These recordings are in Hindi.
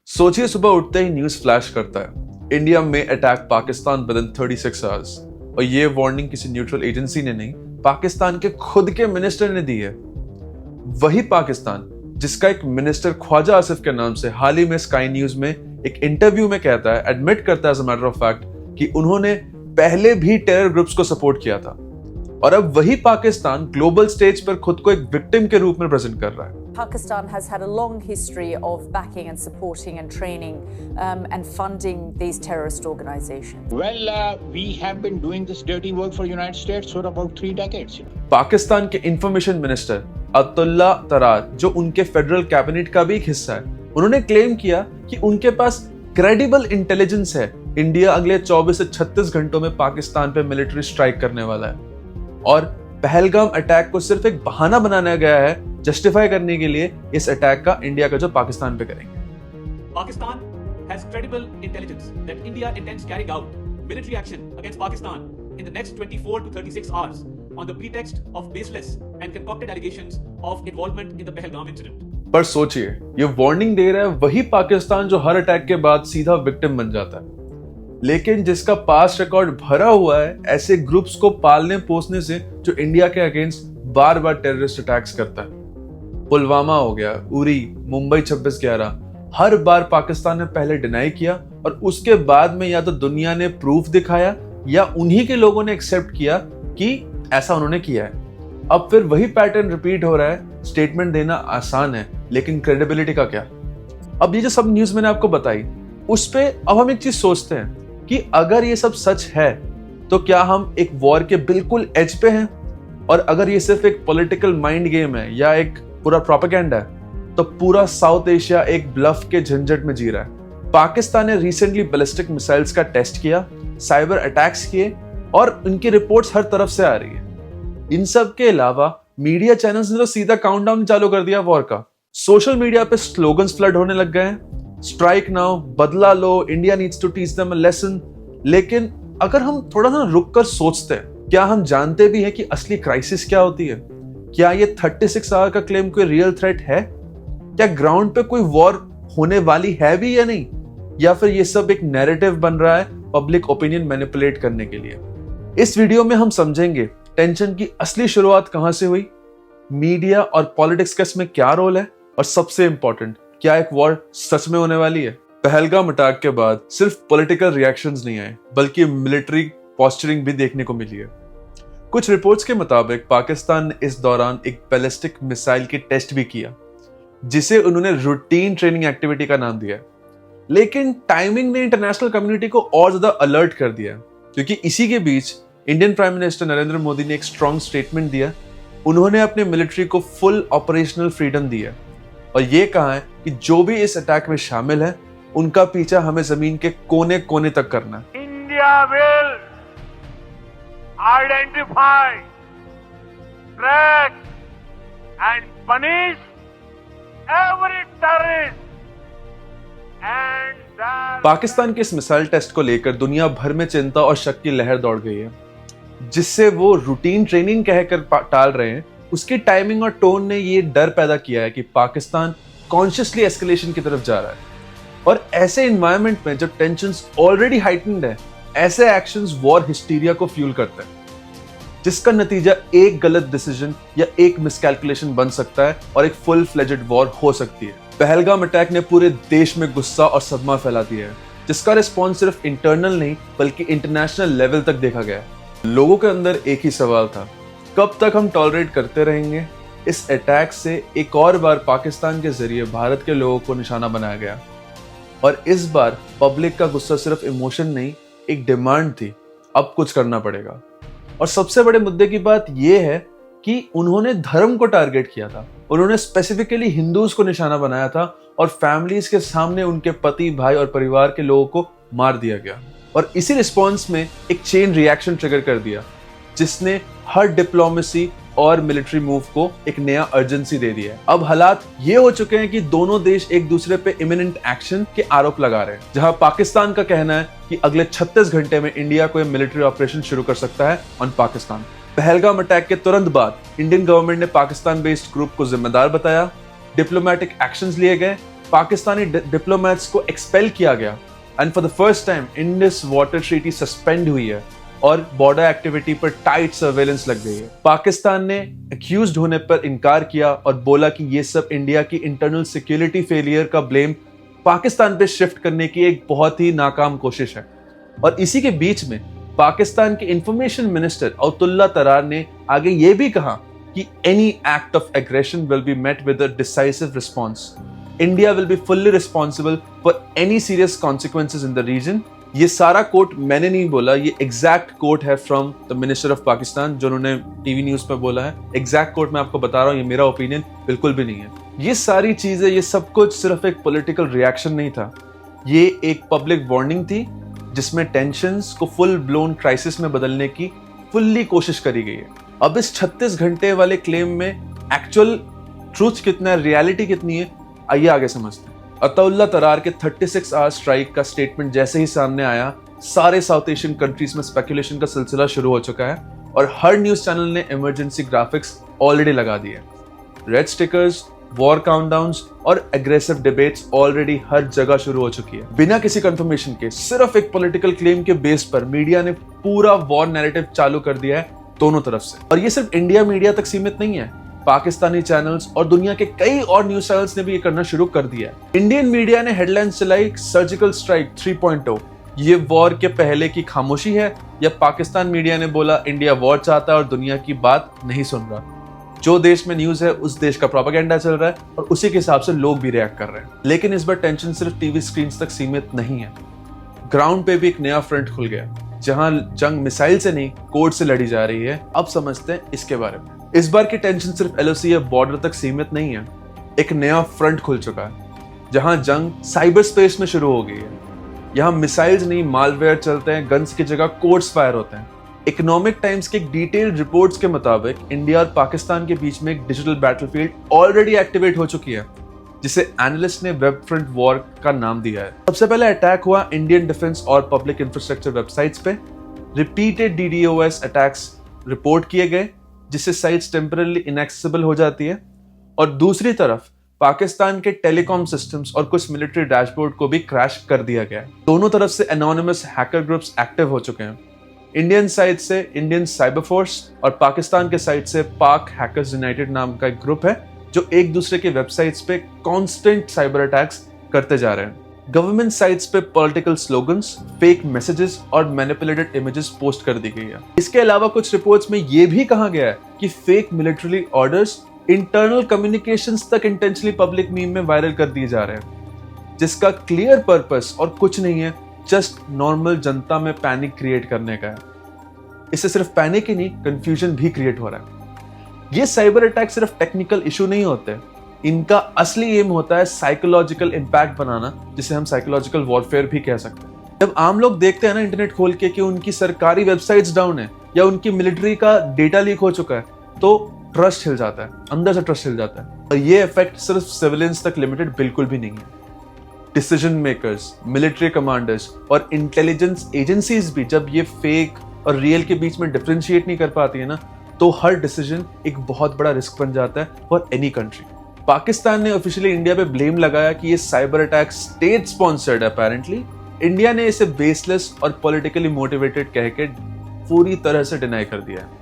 सोचिए सुबह उठते ही न्यूज फ्लैश करता है, इंडिया में attack Pakistan with in 36 hours. और ये वार्निंग किसी न्यूट्रल एजेंसी ने नहीं, पाकिस्तान के खुद के मिनिस्टर ने दी है। वही पाकिस्तान जिसका एक मिनिस्टर ख्वाजा आसिफ के नाम से हाल ही में स्काई न्यूज में एक इंटरव्यू में कहता है, एडमिट करता है as a matter of fact कि उन्होंने पहले भी टेरर ग्रुप्स को सपोर्ट किया था। और अब वही पाकिस्तान ग्लोबल स्टेज पर खुद को एक विक्टिम के रूप में प्रेजेंट कर रहा है। Pakistan has had a long history of backing and supporting and training and funding these terrorist organizations. Well, we have been doing this dirty work for United States for about 3 decades. Pakistan के इंफॉर्मेशन मिनिस्टर अब्दुल्ला तरार, जो उनके फेडरल कैबिनेट का भी एक हिस्सा है, उन्होंने क्लेम किया कि उनके पास क्रेडिबल इंटेलिजेंस है, इंडिया अगले 24 से 36 घंटों में पाकिस्तान पे मिलिट्री स्ट्राइक करने वाला है। और पहलगाम अटैक को सिर्फ एक बहाना बनाया गया है जस्टिफाई करने के लिए इस अटैक का इंडिया का जो पाकिस्तान पे करेंगे। Pakistan has credible intelligence that India intends carrying out military action against Pakistan in the next 24 to 36 hours on the pretext of baseless and concocted allegations of involvement in the Pahalgam incident. पर सोचिए, ये वार्निंग दे रहा है वही पाकिस्तान जो हर अटैक के बाद सीधा विक्टिम बन जाता है, लेकिन जिसका पास्ट रिकॉर्ड भरा हुआ है ऐसे ग्रुप्स को पालने पोसने से जो इंडिया के अगेंस्ट बार बार टेररिस्ट अटैक्स करता है। पुलवामा हो गया, उरी, मुंबई 26/11, हर बार पाकिस्तान ने पहले डिनाई किया और उसके बाद में या तो दुनिया ने प्रूफ दिखाया या उन्हीं के लोगों ने एक्सेप्ट किया कि ऐसा उन्होंने किया है। अब फिर वही पैटर्न रिपीट हो रहा है। स्टेटमेंट देना आसान है, लेकिन क्रेडिबिलिटी का क्या? अब ये जो सब न्यूज मैंने आपको बताई, उस पे अब हम एक चीज सोचते हैं कि अगर ये सब सच है तो क्या हम एक वॉर के बिल्कुल एज पे हैं? और अगर ये सिर्फ एक पॉलिटिकल माइंड गेम है या एक पूरा प्रोपेगेंडा है, तो पूरा साउथ एशिया एक ब्लफ के झंझट में जी रहा है। पाकिस्तान ने रिसेंटली बैलिस्टिक मिसाइल्स का टेस्ट किया, साइबर अटैक्स किए और उनकी रिपोर्ट्स हर तरफ से आ रही है। इन सब के अलावा मीडिया चैनल्स ने तो सीधा काउंटडाउन चालू कर दिया वॉर का। सोशल मीडिया पे स्लोगन्स फ्लड होने लग गए हैं, स्ट्राइक नाउ, बदला लो, India needs to teach them a lesson. लेकिन अगर हम थोड़ा सा रुक कर सोचते हैं, क्या हम जानते भी हैं कि असली क्राइसिस क्या होती है? क्या ये 36 आवर का क्लेम कोई रियल थ्रेट है? क्या ग्राउंड पे कोई वॉर होने वाली है भी या नहीं? या फिर ये सब एक नैरेटिव बन रहा है पब्लिक ओपिनियन मैनिपुलेट करने के लिए? इस वीडियो में हम समझेंगे टेंशन की असली शुरुआत कहां से हुई, मीडिया और पॉलिटिक्स का इसमें क्या रोल है, और सबसे इंपॉर्टेंट, क्या एक वॉर सच में होने वाली है? पहलगाम अटैक के बाद सिर्फ पॉलिटिकल रिएक्शंस नहीं आए, बल्कि मिलिट्री पोस्चरिंग भी देखने को मिली है। कुछ रिपोर्ट्स के मुताबिक पाकिस्तान ने इस दौरान एक बैलिस्टिक मिसाइल की टेस्ट भी किया, जिसे उन्होंने रूटीन ट्रेनिंग एक्टिविटी का नाम दिया। लेकिन टाइमिंग ने इंटरनेशनल कम्युनिटी को और ज्यादा अलर्ट कर दिया, क्योंकि इसी के बीच Indian prime minister Narendra Modi ने एक स्ट्रॉन्ग स्टेटमेंट दिया। उन्होंने अपने मिलिट्री को फुल ऑपरेशनल फ्रीडम दी है और ये कहा है कि जो भी इस अटैक में शामिल है, उनका पीछा हमें जमीन के कोने कोने तक करना है। India will identify, track and punish every terrorist and Pakistan के इस मिसाइल टेस्ट को लेकर दुनिया भर में चिंता और शक की लहर दौड़ गई है, जिससे वो रूटीन ट्रेनिंग कहकर टाल रहे हैं। उसकी टाइमिंग और टोन ने ये डर पैदा किया है कि पाकिस्तान कॉन्शियसली एस्केलेशन की तरफ जा रहा है। और ऐसे एनवायरनमेंट में जब टेंशंस ऑलरेडी हाइटेंड है, ऐसे एक्शंस वॉर हिस्टीरिया को फ्यूल करते हैं, जिसका नतीजा एक गलत डिसीजन या एक मिसकैलकुलेशन बन सकता है और एक फुल फ्लेजेड वॉर हो सकती है। पहलगाम अटैक ने पूरे देश में गुस्सा और सदमा फैला दिया है, जिसका रिस्पॉन्स सिर्फ इंटरनल नहीं बल्कि इंटरनेशनल लेवल तक देखा गया है। लोगों के अंदर एक ही सवाल था, कब तक हम टॉलरेट करते रहेंगे? इस अटैक से एक और बार पाकिस्तान के जरिए भारत के लोगों को निशाना बनाया गया, और इस बार पब्लिक का गुस्सा सिर्फ इमोशन नहीं, एक डिमांड थी, अब कुछ करना पड़ेगा। और सबसे बड़े मुद्दे की बात यह है कि उन्होंने धर्म को टारगेट किया था। उन्होंने स्पेसिफिकली हिंदूज को निशाना बनाया था और फैमिलीज के सामने उनके पति, भाई और परिवार के लोगों को मार दिया गया। और इसी रिस्पॉन्स में एक चेन रिएक्शन ट्रिगर कर दिया, जिसने हर डिप्लोमेसी और मिलिट्री मूव को एक नया अर्जेंसी दे दिया है। अब हालात ये हो चुके हैं कि दोनों देश एक दूसरे पे इमिनेंट एक्शन के आरोप लगा रहे हैं, जहां पाकिस्तान का कहना है कि अगले 36 घंटे में इंडिया कोई मिलिट्री ऑपरेशन शुरू कर सकता है ऑन पाकिस्तान। पहलगाम अटैक के तुरंत बाद इंडियन गवर्नमेंट ने पाकिस्तान बेस्ड ग्रुप को जिम्मेदार बताया, डिप्लोमेटिक एक्शंस लिए गए पाकिस्तानी डिप्लोमेट्स को एक्सपेल किया गया and for the first time Indus water treaty suspend हुई है और बॉर्डर एक्टिविटी पर टाइट सर्वेलेंस लग गई है। पाकिस्तान ने अक्यूज्ड होने पर इनकार किया और बोला कि ये सब इंडिया की इंटरनल सिक्योरिटी फेलियर का ब्लेम पाकिस्तान पे शिफ्ट करने की एक बहुत ही नाकाम कोशिश है। और इसी के बीच में पाकिस्तान के इंफॉर्मेशन मिनिस्टर अतुल्ला तरार ने आगे ये भी कहा कि any act of aggression will be met with a decisive response. India will be fully responsible for any serious consequences in the region. ये सारा कोट मैंने नहीं बोला, ये एग्जैक्ट कोट है from the minister of Pakistan जो उन्होंने टीवी न्यूज पर बोला है। एग्जैक्ट कोट मैं आपको बता रहा हूँ, ये मेरा ओपिनियन बिल्कुल भी नहीं है। ये सारी चीजें, ये सब कुछ सिर्फ एक पॉलिटिकल रिएक्शन नहीं था, ये एक पब्लिक वार्निंग थी जिसमें टेंशंस को फुल ब्लोन क्राइसिस में बदलने की फुल्ली कोशिश करी गई है। अब इस 36 घंटे वाले क्लेम में एक्चुअल ट्रूथ कितना है, रियलिटी कितनी है, आइए आगे समझते हैं। अतउल्ला तरार के 36 आवर स्ट्राइक का स्टेटमेंट जैसे ही सामने आया, सारे साउथ एशियन कंट्रीज में स्पेकुलेशन का सिलसिला शुरू हो चुका है और हर न्यूज चैनल ने इमरजेंसी ग्राफिक्स ऑलरेडी लगा दिए। रेड स्टिकर्स, वॉर काउंटडाउन्स और एग्रेसिव डिबेट्स ऑलरेडी हर जगह शुरू हो चुकी है। बिना किसी कंफर्मेशन के, सिर्फ एक पॉलिटिकल क्लेम के बेस पर मीडिया ने पूरा वॉर नैरेटिव चालू कर दिया है दोनों तरफ से। और ये सिर्फ इंडिया मीडिया तक सीमित नहीं है, पाकिस्तानी चैनल्स और दुनिया के कई और न्यूज चैनल्स ने भी ये करना शुरू कर दिया है। इंडियन मीडिया ने हेडलाइंस चलाई, सर्जिकल स्ट्राइक 3.0, ये वॉर के पहले की खामोशी है, या पाकिस्तान मीडिया ने बोला इंडिया वॉर चाहता है और दुनिया की बात नहीं सुन रहा। जो देश में न्यूज है उस देश का प्रोपेगेंडा चल रहा है और उसी के हिसाब से लोग भी रिएक्ट कर रहे हैं। लेकिन इस बार टेंशन सिर्फ टीवी स्क्रीन तक सीमित नहीं है, ग्राउंड पे भी एक नया फ्रंट खुल गया जहां जंग मिसाइल से नहीं कोड से लड़ी जा रही है। अब समझते हैं इसके बारे में। इस बार की टेंशन सिर्फ एलओसी या बॉर्डर तक सीमित नहीं है, एक नया फ्रंट खुल चुका है जहां जंग साइबर स्पेस में शुरू हो गई है। यहाँ मिसाइल्स नहीं, मालवेयर चलते हैं, गन्स की जगह कोड्स फायर होते हैं। इकोनॉमिक टाइम्स के एक डिटेल्ड रिपोर्ट्स के मुताबिक इंडिया और पाकिस्तान के बीच में एक डिजिटल बैटलफील्ड ऑलरेडी एक्टिवेट हो चुकी है, जिसे एनालिस्ट ने वेब फ्रंट वॉर का नाम दिया है। सबसे पहले अटैक हुआ इंडियन डिफेंस और पब्लिक इंफ्रास्ट्रक्चर वेबसाइट्स पे। रिपीटेड DDoS अटैक्स रिपोर्ट किए गए, जिससे साइट्स टेम्परली इनएक्सेसिबल हो जाती है। और दूसरी तरफ पाकिस्तान के टेलीकॉम सिस्टम्स और कुछ मिलिट्री डैशबोर्ड को भी क्रैश कर दिया गया है। दोनों तरफ से एनोनिमस हैकर ग्रुप्स एक्टिव हो चुके हैं। इंडियन साइड से इंडियन साइबर फोर्स और पाकिस्तान के साइड से पाक हैकर्स यूनाइटेड नाम का एक ग्रुप है जो एक दूसरे के वेबसाइट्स पे कांस्टेंट साइबर अटैक्स करते जा रहे हैं। गवर्नमेंट साइट्स पे पॉलिटिकल स्लोगन्स, फेक मैसेजेस और मैनिपुलेटेड इमेजेस पोस्ट कर दी गई है। इसके अलावा कुछ रिपोर्ट्स में यह भी कहा गया है कि fake military orders internal communications तक इंटेंशनली पब्लिक मीम में वायरल कर दिए जा रहे हैं, जिसका क्लियर पर्पस और कुछ नहीं है, जस्ट नॉर्मल जनता में पैनिक क्रिएट करने का है। इससे सिर्फ पैनिक ही नहीं, कंफ्यूजन भी क्रिएट हो रहा है। ये साइबर अटैक सिर्फ टेक्निकल इशू नहीं होते, इनका असली एम होता है साइकोलॉजिकल इंपैक्ट बनाना, जिसे हम साइकोलॉजिकल वॉरफेयर भी कह सकते हैं। जब आम लोग देखते हैं ना इंटरनेट खोल के कि उनकी सरकारी वेबसाइट्स डाउन है या उनकी मिलिट्री का डेटा लीक हो चुका है, तो ट्रस्ट हिल जाता है, अंदर से ट्रस्ट हिल जाता है। और ये इफेक्ट सिर्फ सिविलियंस तक लिमिटेड बिल्कुल भी नहीं है। डिसीजन मेकर्स, मिलिट्री कमांडर्स और इंटेलिजेंस एजेंसीज भी जब ये फेक और रियल के बीच में डिफरेंशिएट नहीं कर पाती है ना, तो हर डिसीजन एक बहुत बड़ा रिस्क बन जाता है फॉर एनी कंट्री। पाकिस्तान ने ऑफिशियली इंडिया पे ब्लेम लगाया कि ये साइबर अटैक स्टेट स्पॉन्सर्ड है। अपेरेंटली इंडिया ने इसे बेसलेस और पॉलिटिकली मोटिवेटेड कह के पूरी तरह से डिनाई कर दिया है।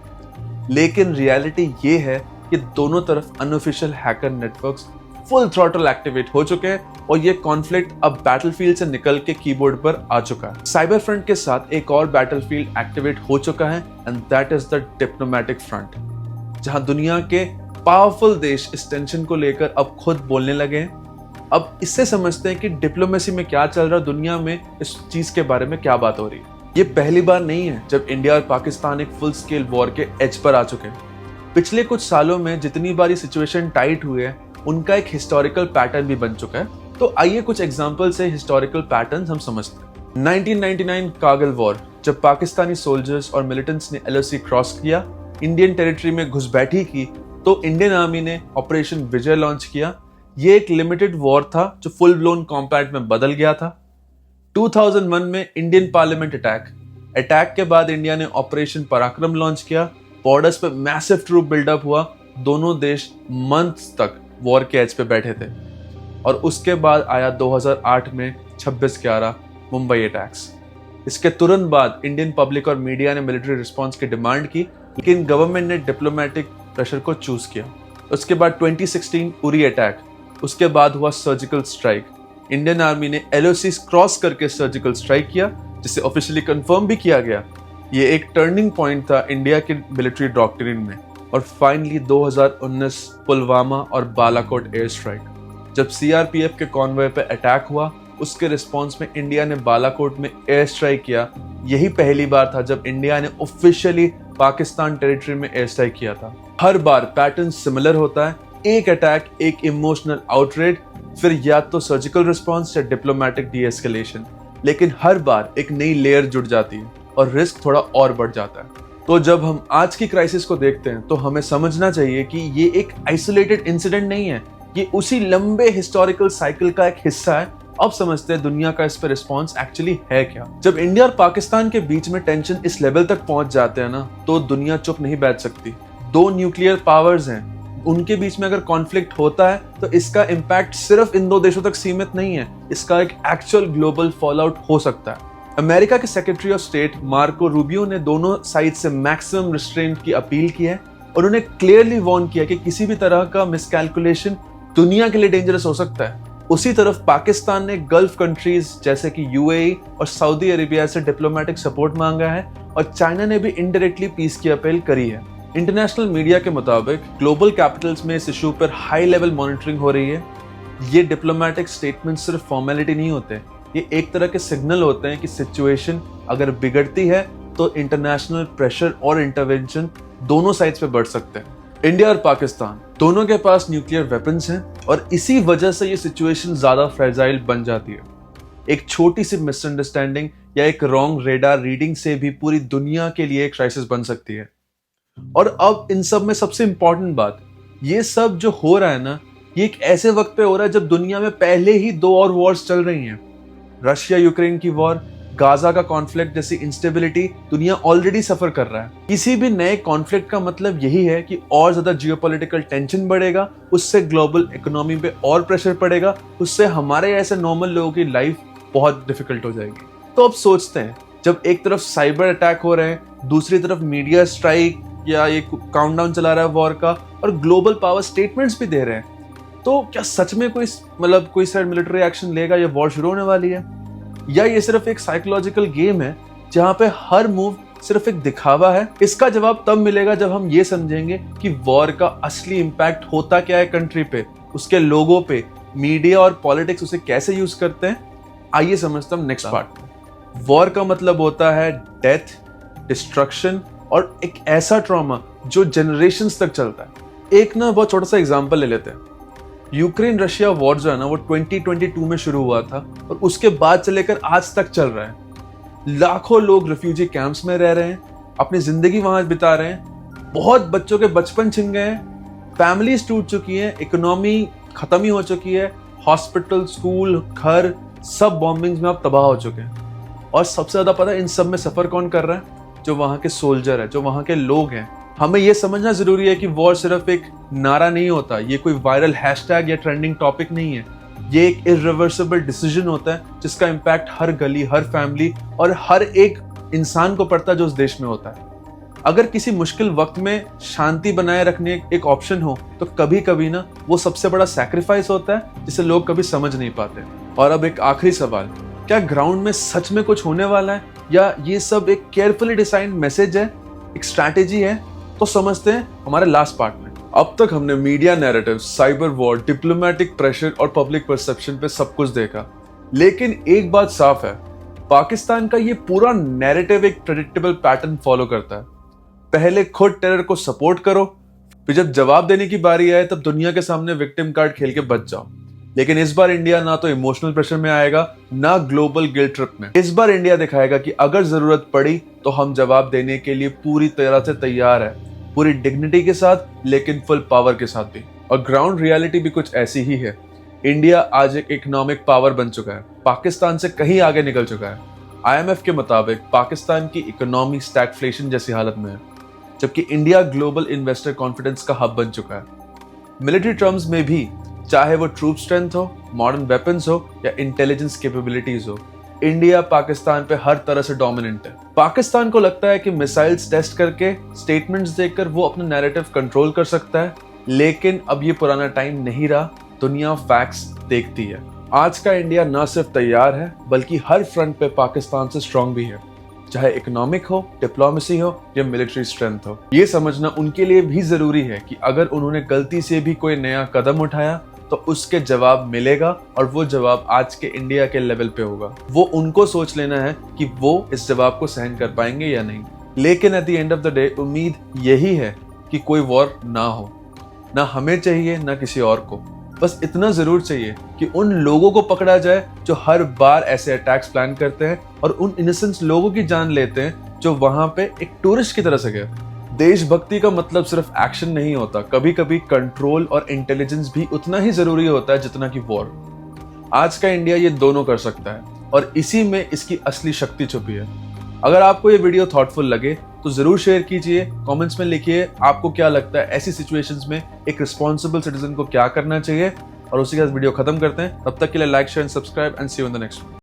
लेकिन रियलिटी ये है कि दोनों तरफ unofficial hacker networks full throttle activate हो चुके हैं और ये कॉन्फ्लिक्ट अब बैटलफील्ड से निकल के कीबोर्ड पर आ चुका है। साइबर फ्रंट के साथ एक और बैटलफील्ड एक्टिवेट हो चुका है and that is the diplomatic front, जहां दुनिया के पावरफुल देश इस टेंशन को लेकर अब खुद बोलने लगे हैं। अब इससे समझते हैं कि डिप्लोमेसी में क्या चल रहा है, दुनिया में इस चीज के बारे में क्या बात हो रही है। ये पहली बार नहीं है जब इंडिया और पाकिस्तान एक फुल स्केल वॉर के एज पर आ चुके हैं। पिछले कुछ सालों में जितनी बार ये सिचुएशन टाइट हुई है, उनका एक हिस्टोरिकल पैटर्न भी बन चुका है। तो आइए कुछ एग्जांपल से हिस्टोरिकल पैटर्न्स हम समझते हैं। 1999 कारगिल वॉर, जब पाकिस्तानी सोल्जर्स और मिलिटेंट्स ने LOC क्रॉस किया, इंडियन टेरिटरी में घुसपैठी की, तो इंडियन आर्मी ने ऑपरेशन विजय लॉन्च किया। ये एक लिमिटेड वॉर था जो फुल ब्लोन कॉम्बैट में बदल गया था। 2001 में इंडियन पार्लियामेंट अटैक के बाद इंडिया ने ऑपरेशन पराक्रम लॉन्च किया। बॉर्डर्स पे मैसिव ट्रूप बिल्डअप हुआ। दोनों देश मंथ्स तक वॉर के एज पे बैठे थे और उसके बाद आया 2008 में 26/11 मुंबई अटैक्स। इसके तुरंत बाद इंडियन पब्लिक और मीडिया ने मिलिट्री रिस्पांस की डिमांड की, लेकिन गवर्नमेंट ने डिप्लोमेटिक प्रेशर को चूज किया। उसके बाद 2016 उरी अटैक, उसके बाद हुआ सर्जिकल स्ट्राइक। इंडियन आर्मी ने LOC क्रॉस करके सर्जिकल स्ट्राइक किया, जिसे ऑफिशियली कंफर्म भी किया गया। ये एक टर्निंग पॉइंट था इंडिया के मिलिट्री डॉक्ट्रिन में। और फाइनली 2019 पुलवामा और बालाकोट एयर स्ट्राइक, जब CRPF के कॉन्वॉय पे अटैक हुआ, उसके रिस्पांस में इंडिया ने बालाकोट में एयर स्ट्राइक किया। यही पहली बार था जब इंडिया ने ऑफिशियली पाकिस्तान टेरिटरी में एयर स्ट्राइक किया था। हर बार पैटर्न सिमिलर होता है, एक अटैक, एक इमोशनल आउटरेट, फिर या तो सर्जिकल रिस्पांस या डिप्लोमेटिक डीएस्केलेशन, लेकिन हर बार एक नई लेयर जुड़ जाती है और रिस्क थोड़ा और बढ़ जाता है। तो जब हम आज की क्राइसिस को देखते हैं तो हमें समझना चाहिए कि ये एक आइसोलेटेड इंसिडेंट नहीं है, ये उसी लंबे हिस्टोरिकल साइकिल का एक हिस्सा है। अब समझते हैं दुनिया का इस पर रिस्पॉन्स एक्चुअली है क्या। जब इंडिया और पाकिस्तान के बीच में टेंशन इस लेवल तक पहुंच जाते हैं ना, तो दुनिया चुप नहीं बैठ सकती। 2 न्यूक्लियर पावर्स हैं, उनके बीच में अगर कॉन्फ्लिक्ट होता है तो इसका इम्पैक्ट सिर्फ इन 2 देशों तक सीमित नहीं है, इसका एक एक्चुअल ग्लोबल फॉलआउट हो सकता है। अमेरिका के secretary of state Marco Rubio ने दोनों साइड से मैक्सिमम रिस्ट्रेंट की अपील की है। उन्होंने क्लियरली वार्न किया कि किसी भी तरह का मिसकैलकुलेशन दुनिया के लिए डेंजरस हो सकता है। उसी तरफ पाकिस्तान ने गल्फ कंट्रीज जैसे कि UAE और सऊदी अरेबिया से डिप्लोमेटिक सपोर्ट मांगा है, और चाइना ने भी इनडायरेक्टली पीस की अपील करी है। इंटरनेशनल मीडिया के मुताबिक ग्लोबल कैपिटल्स में इस इशू पर हाई लेवल मॉनिटरिंग हो रही है। ये डिप्लोमेटिक स्टेटमेंट सिर्फ फॉर्मेलिटी नहीं होते, ये एक तरह के सिग्नल होते हैं कि सिचुएशन अगर बिगड़ती है तो इंटरनेशनल प्रेशर और इंटरवेंशन दोनों साइड्स पे बढ़ सकते हैं। इंडिया और पाकिस्तान दोनों के पास न्यूक्लियर वेपन्स हैं, और इसी वजह से ये सिचुएशन ज्यादा फ्रेजाइल बन जाती है। एक छोटी सी मिसअंडरस्टैंडिंग या एक रॉन्ग रेडार रीडिंग से भी पूरी दुनिया के लिए एक क्राइसिस बन सकती है। और अब इन सब में सबसे इंपॉर्टेंट बात, ये सब जो हो रहा है ना, ये एक ऐसे वक्त पे हो रहा है जब दुनिया में पहले ही 2 और वॉर्स चल रही हैं। रशिया यूक्रेन की वॉर, गाजा का कॉन्फ्लिक्ट जैसी इंस्टेबिलिटी दुनिया ऑलरेडी सफर कर रहा है। किसी भी नए कॉन्फ्लिक्ट का मतलब यही है कि और ज्यादा जियोपॉलिटिकल टेंशन बढ़ेगा, उससे ग्लोबल इकोनॉमी पे और प्रेशर पड़ेगा, उससे हमारे ऐसे नॉर्मल लोगों की लाइफ बहुत डिफिकल्ट हो जाएगी। तो अब सोचते हैं, जब एक तरफ साइबर अटैक हो रहे हैं, दूसरी तरफ मीडिया स्ट्राइक या एक काउंटडाउन चला रहा है वॉर का, और ग्लोबल पावर स्टेटमेंट्स भी दे रहे हैं, तो क्या सच में कोई साइड मिलिट्री एक्शन लेगा या वॉर शुरू होने वाली है, या ये सिर्फ एक साइकोलॉजिकल गेम है जहां पे हर मूव सिर्फ एक दिखावा है? इसका जवाब तब मिलेगा जब हम ये समझेंगे कि वॉर का असली इंपैक्ट होता क्या है कंट्री पे, उसके लोगों पे, मीडिया और पॉलिटिक्स उसे कैसे यूज करते हैं। आइए समझते हैं नेक्स्ट पार्ट में। वॉर का मतलब होता है डेथ, डिस्ट्रक्शन और एक ऐसा ट्रॉमा जो जनरेशंस तक चलता है। एक ना बहुत छोटा सा एग्जांपल ले लेते हैं। यूक्रेन रशिया वॉर जो है ना, वो 2022 में शुरू हुआ था और उसके बाद से लेकर आज तक चल रहा है। लाखों लोग रिफ्यूजी कैंप्स में रह रहे हैं, अपनी जिंदगी वहां बिता रहे हैं, बहुत बच्चों के बचपन छिन गए हैं, फैमिलीज टूट चुकी हैं, इकोनॉमी खत्म ही हो चुकी है, हॉस्पिटल, स्कूल, घर सब बॉम्बिंग्स में अब तबाह हो चुके हैं। और सबसे ज्यादा पता है इन सब में सफर कौन कर रहा है? जो वहां के सोल्जर है, जो वहां के लोग हैं। हमें यह समझना जरूरी है कि वॉर सिर्फ एक नारा नहीं होता, ये कोई वायरल हैशटैग या ट्रेंडिंग टॉपिक नहीं है। ये एक इरिवर्सिबल डिसीजन होता है जिसका इम्पैक्ट हर गली, हर फैमिली और हर एक इंसान को पड़ता है जो उस देश में होता है। अगर किसी मुश्किल वक्त में शांति बनाए रखने एक ऑप्शन हो तो कभी कभी ना वो सबसे बड़ा सैक्रिफाइस होता है जिसे लोग कभी समझ नहीं पाते। और अब एक आखिरी सवाल, क्या ग्राउंड में सच में कुछ होने वाला है या ये सब एक केयरफुली डिजाइन मैसेज है, एक स्ट्रैटेजी है? तो समझते हैं हमारे लास्ट पार्ट में। अब तक हमने media narrative, cyber war, diplomatic pressure और पब्लिक परसेप्शन पे सब कुछ देखा, लेकिन एक बात साफ है, पाकिस्तान का ये पूरा नैरेटिव एक प्रेडिक्टेबल पैटर्न फॉलो करता है। पहले खुद टेरर को सपोर्ट करो, फिर जब जवाब देने की बारी आए तब दुनिया के सामने विक्टिम कार्ड खेल के बच जाओ। लेकिन इस बार इंडिया ना तो इमोशनल प्रेशर में आएगा, ना ग्लोबल गिल्ट ट्रिप में। इस बार इंडिया दिखाएगा कि अगर जरूरत पड़ी तो हम जवाब देने के लिए पूरी तरह से तैयार है, पूरी डिग्निटी के साथ, लेकिन फुल पावर के साथ भी। और ग्राउंड रियलिटी भी कुछ ऐसी ही है। इंडिया आज एक इकोनॉमिक पावर बन चुका है, पाकिस्तान से कहीं आगे निकल चुका है। IMF के मुताबिक पाकिस्तान की इकोनॉमी स्टैगफ्लेशन जैसी हालत में है, जबकि इंडिया ग्लोबल इन्वेस्टर कॉन्फिडेंस का हब बन चुका है। मिलिट्री टर्म्स में भी चाहे वो ट्रूप स्ट्रेंथ हो, मॉडर्न वेपन्स हो या इंटेलिजेंस कैपेबिलिटीज हो, इंडिया पाकिस्तान पे हर तरह से डोमिनेंट है। पाकिस्तान को लगता है कि मिसाइल्स टेस्ट करके, स्टेटमेंट्स देकर वो अपना नैरेटिव कंट्रोल कर सकता है, लेकिन अब ये पुराना टाइम नहीं रहा। दुनिया फैक्ट्स देखती है। आज का इंडिया न सिर्फ तैयार है बल्कि हर फ्रंट पे पाकिस्तान से स्ट्रांग भी है, चाहे इकोनॉमिक हो, डिप्लोमेसी हो या मिलिट्री स्ट्रेंथ हो। ये समझना उनके लिए भी जरूरी है कि अगर उन्होंने गलती से भी कोई नया कदम उठाया तो उसके जवाब मिलेगा, और वो जवाब आज के इंडिया के लेवल पे होगा। वो उनको सोच लेना है कि वो इस जवाब को सहन कर पाएंगे या नहीं। लेकिन at the end of the day उम्मीद यही है कि कोई वॉर ना हो, ना हमें चाहिए ना किसी और को। बस इतना जरूर चाहिए कि उन लोगों को पकड़ा जाए जो हर बार ऐसे अटैक्स प्लान करते हैं और उन इनोसेंट लोगों की जान लेते हैं जो वहां पे एक टूरिस्ट की तरह से गए। देशभक्ति का मतलब सिर्फ एक्शन नहीं होता, कभी कभी कंट्रोल और इंटेलिजेंस भी उतना ही जरूरी होता है जितना कि वॉर। आज का इंडिया ये दोनों कर सकता है और इसी में इसकी असली शक्ति छुपी है। अगर आपको ये वीडियो थॉटफुल लगे तो जरूर शेयर कीजिए, कमेंट्स में लिखिए आपको क्या लगता है ऐसी सिचुएशंस में एक रिस्पॉन्सिबल सिटीजन को क्या करना चाहिए। और उसी के साथ वीडियो खत्म करते हैं। तब तक के लिए like, share and subscribe and see you in the next one.